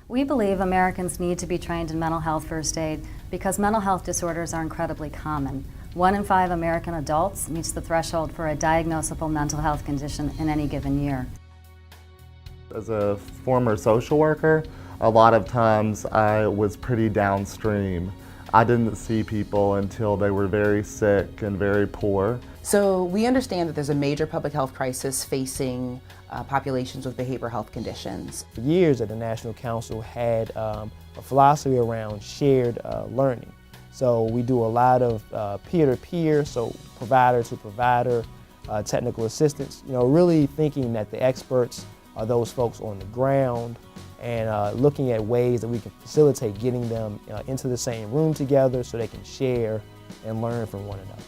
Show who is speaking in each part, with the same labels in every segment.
Speaker 1: We believe Americans need to be trained in mental health first aid because mental health disorders are incredibly common. 1 in 5 American adults meets the threshold for a diagnosable mental health condition in any given year.
Speaker 2: As a former social worker, a lot of times I was pretty downstream. I didn't see people until they were very sick and very poor.
Speaker 3: So we understand that there's a major public health crisis facing populations with behavioral health conditions.
Speaker 4: For years at the National Council had a philosophy around shared learning. So we do a lot of peer-to-peer, so provider to provider, technical assistance, really thinking that the experts are those folks on the ground and looking at ways that we can facilitate getting them into the same room together so they can share and learn from one another.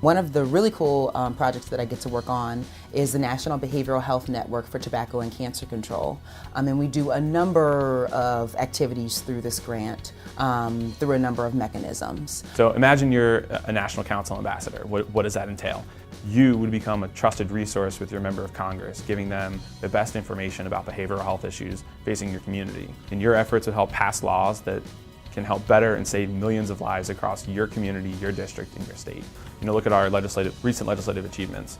Speaker 3: One of the really cool projects that I get to work on is the National Behavioral Health Network for Tobacco and Cancer Control. And we do a number of activities through this grant, through a number of mechanisms.
Speaker 5: So imagine you're a National Council ambassador. What does that entail? You would become a trusted resource with your member of Congress, giving them the best information about behavioral health issues facing your community. And your efforts would help pass laws that can help better and save millions of lives across your community, your district, and your state. Look at our recent legislative achievements.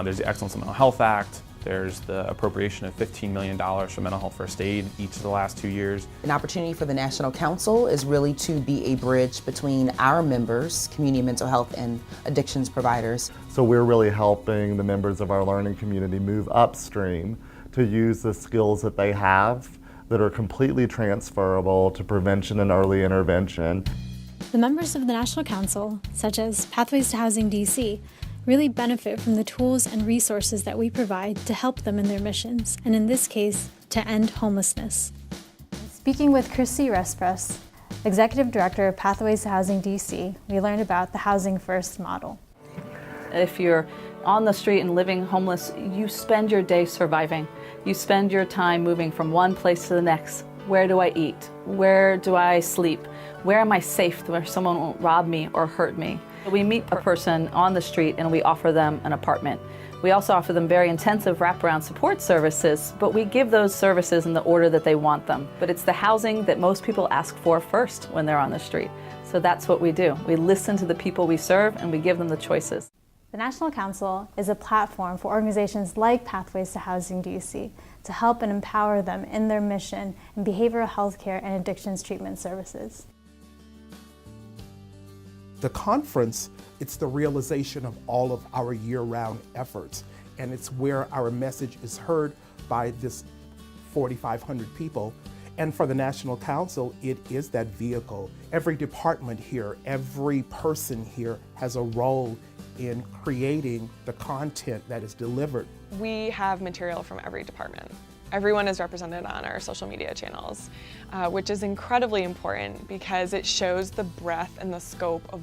Speaker 5: There's the Excellence in Mental Health Act. There's the appropriation of $15 million for mental health first aid each of the last 2 years.
Speaker 3: An opportunity for the National Council is really to be a bridge between our members, community mental health and addictions providers.
Speaker 2: So we're really helping the members of our learning community move upstream to use the skills that they have that are completely transferable to prevention and early intervention.
Speaker 6: The members of the National Council, such as Pathways to Housing DC, really benefit from the tools and resources that we provide to help them in their missions, and in this case, to end homelessness. Speaking with Chrissy Respres, Executive Director of Pathways to Housing DC, we learned about the Housing First model.
Speaker 7: If you're on the street and living homeless, you spend your day surviving. You spend your time moving from one place to the next. Where do I eat? Where do I sleep? Where am I safe where someone won't rob me or hurt me? We meet a person on the street and we offer them an apartment. We also offer them very intensive wraparound support services, but we give those services in the order that they want them. But it's the housing that most people ask for first when they're on the street. So that's what we do. We listen to the people we serve and we give them the choices.
Speaker 6: The National Council is a platform for organizations like Pathways to Housing DC to help and empower them in their mission in behavioral health care and addictions treatment services.
Speaker 8: The conference, it's the realization of all of our year-round efforts, and it's where our message is heard by this 4,500 people. And for the National Council, it is that vehicle. Every department here, every person here has a role in creating the content that is delivered.
Speaker 9: We have material from every department. Everyone is represented on our social media channels, which is incredibly important because it shows the breadth and the scope of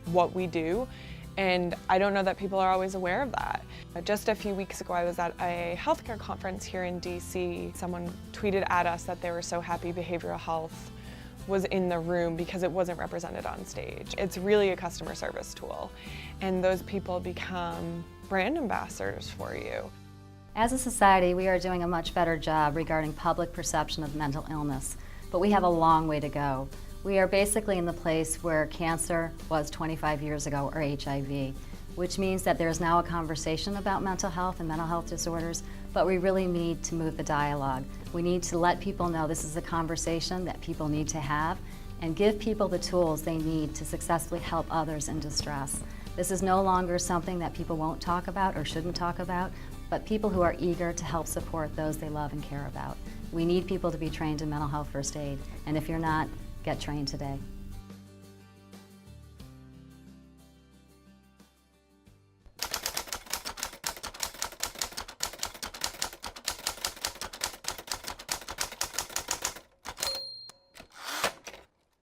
Speaker 9: what we do. And I don't know that people are always aware of that. Just a few weeks ago, I was at a healthcare conference here in DC. Someone tweeted at us that they were so happy behavioral health was in the room because it wasn't represented on stage. It's really a customer service tool, and those people become brand ambassadors for you.
Speaker 1: As a society, we are doing a much better job regarding public perception of mental illness, but we have a long way to go. We are basically in the place where cancer was 25 years ago, or HIV, which means that there's now a conversation about mental health and mental health disorders, but we really need to move the dialogue. We need to let people know this is a conversation that people need to have and give people the tools they need to successfully help others in distress. This is no longer something that people won't talk about or shouldn't talk about, but people who are eager to help support those they love and care about. We need people to be trained in mental health first aid, and if you're not, get trained today.